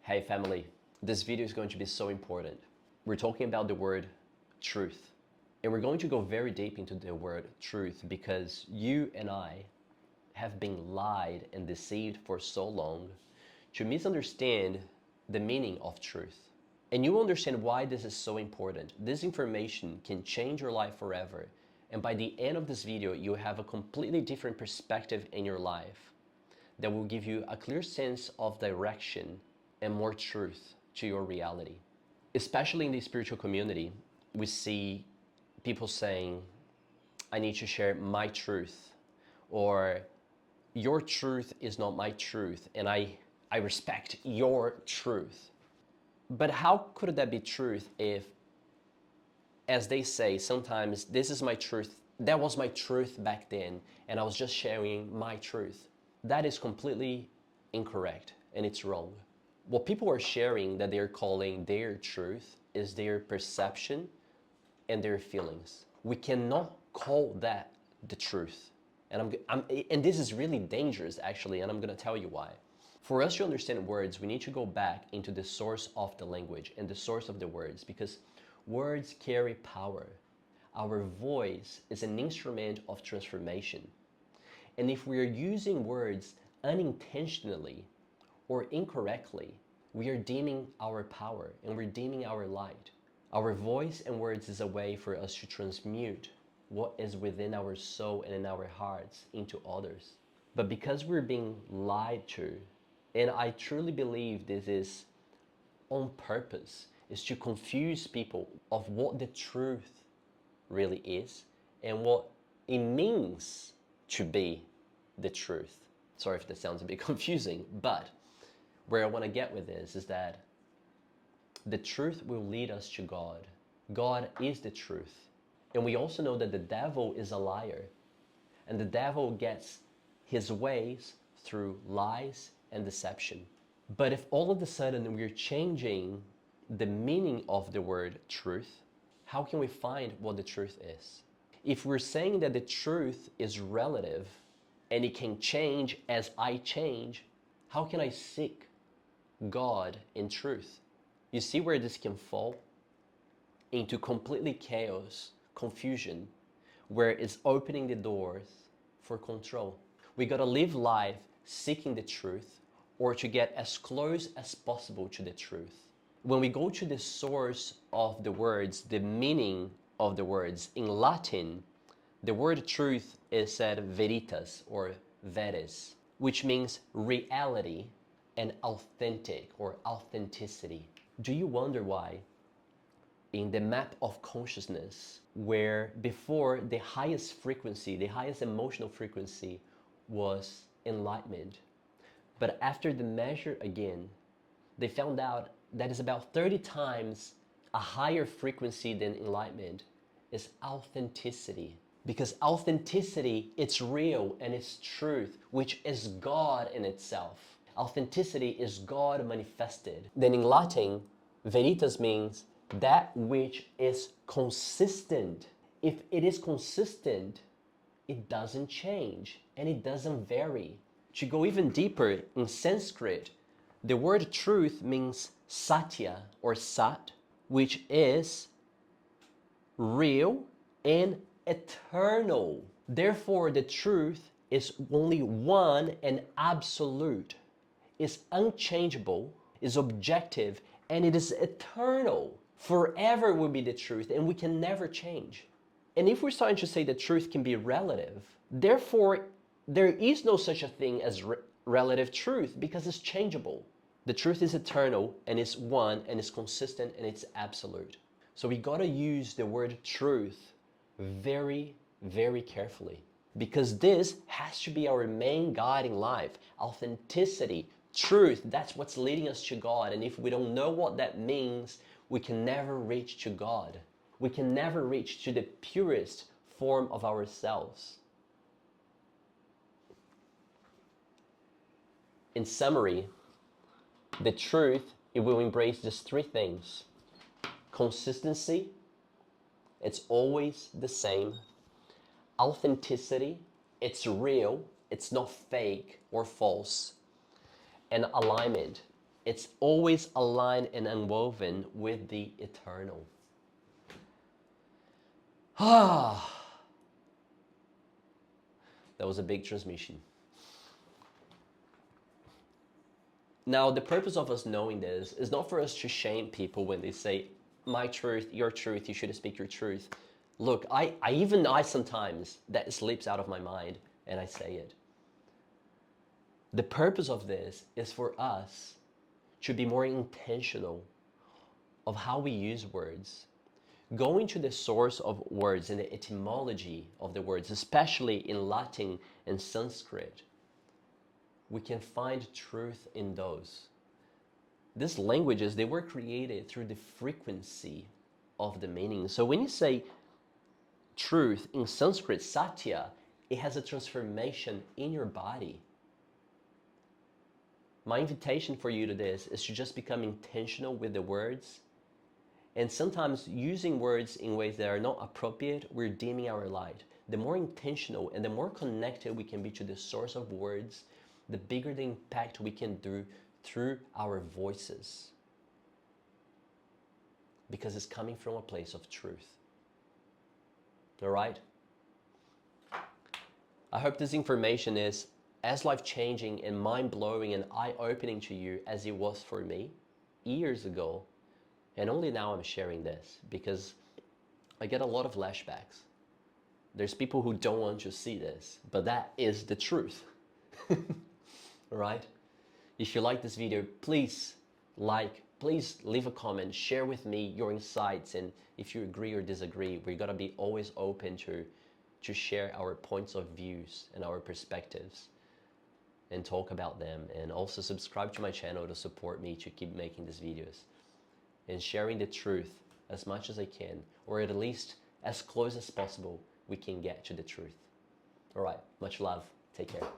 Hey family, this video is going to be so important. We're talking about the word truth. And we're going to go very deep into the word truth because you and I have been lied and deceived for so long to misunderstand the meaning of truth. And you understand why this is so important. This information can change your life forever. And by the end of this video, you have a completely different perspective in your life that will give you a clear sense of direction and more truth to your reality. Especially in the spiritual community, we see people saying, I need to share my truth, or your truth is not my truth, and I respect your truth. But how could that be truth if, as they say, sometimes this is my truth, that was my truth back then, and I was just sharing my truth? That is completely incorrect, and it's wrong. What people are sharing that they're calling their truth is their perception and their feelings. We cannot call that the truth. And this is really dangerous actually, and I'm gonna tell you why. For us to understand words, we need to go back into the source of the language and the source of the words, because words carry power. Our voice is an instrument of transformation. And if we are using words unintentionally or incorrectly, we are dimming our power and we're dimming our light. Our voice and words is a way for us to transmute what is within our soul and in our hearts into others. But because we're being lied to, and I truly believe this is on purpose, is to confuse people of what the truth really is and what it means to be the truth. Sorry if that sounds a bit confusing, but where I want to get with this is that the truth will lead us to God. God is the truth. And we also know that the devil is a liar. And the devil gets his ways through lies and deception. But if all of a sudden we're changing the meaning of the word truth, how can we find what the truth is? If we're saying that the truth is relative and it can change as I change, how can I seek God in truth? You see where this can fall? Into completely chaos, confusion, where it's opening the doors for control. We gotta live life seeking the truth, or to get as close as possible to the truth. When we go to the source of the words, the meaning of the words, in Latin, the word truth is said veritas or veris, which means reality and authentic or authenticity. Do you wonder why in the map of consciousness, where before the highest frequency, the highest emotional frequency was enlightenment, but after the measure again, they found out that is about 30 times a higher frequency than enlightenment is authenticity. Because authenticity, it's real and it's truth, which is God in itself. Authenticity is God manifested. Then in Latin, veritas means that which is consistent. If it is consistent, it doesn't change and it doesn't vary. To go even deeper, in Sanskrit, the word truth means satya or sat, which is real and eternal. Therefore, the truth is only one and absolute, is unchangeable, is objective, and it is eternal. Forever will be the truth, and we can never change. And if we're starting to say that truth can be relative, therefore there is no such a thing as relative truth, because it's changeable. The truth is eternal, and it's one, and it's consistent, and it's absolute. So we gotta use the word truth very, very carefully, because this has to be our main guiding life. Authenticity, truth, that's what's leading us to God. And if we don't know what that means, we can never reach to God. We can never reach to the purest form of ourselves. In summary, the truth, it will embrace just three things. Consistency, it's always the same. Authenticity, it's real, it's not fake or false. And alignment, It's always aligned and unwoven with the eternal. Ah, that was a big transmission. Now, the purpose of us knowing this is not for us to shame people when they say, my truth, you should speak your truth. Look, I sometimes, that slips out of my mind and I say it. The purpose of this is for us to be more intentional of how we use words. Going to the source of words and the etymology of the words, especially in Latin and Sanskrit, we can find truth in those. These languages, they were created through the frequency of the meaning. So when you say truth in Sanskrit, satya, it has a transformation in your body. My invitation for you to this is to just become intentional with the words. And sometimes using words in ways that are not appropriate, we're dimming our light. The more intentional and the more connected we can be to the source of words, the bigger the impact we can do through our voices. Because it's coming from a place of truth. All right? I hope this information is as life-changing and mind-blowing and eye-opening to you as it was for me years ago. And only now I'm sharing this because I get a lot of flashbacks. There's people who don't want to see this, but that is the truth. Right? If you like this video, please leave a comment, share with me your insights, and if you agree or disagree, we're gonna be always open to share our points of views and our perspectives and talk about them. And also subscribe to my channel to support me to keep making these videos and sharing the truth as much as I can, or at least as close as possible we can get to the truth. All right, much love. Take care.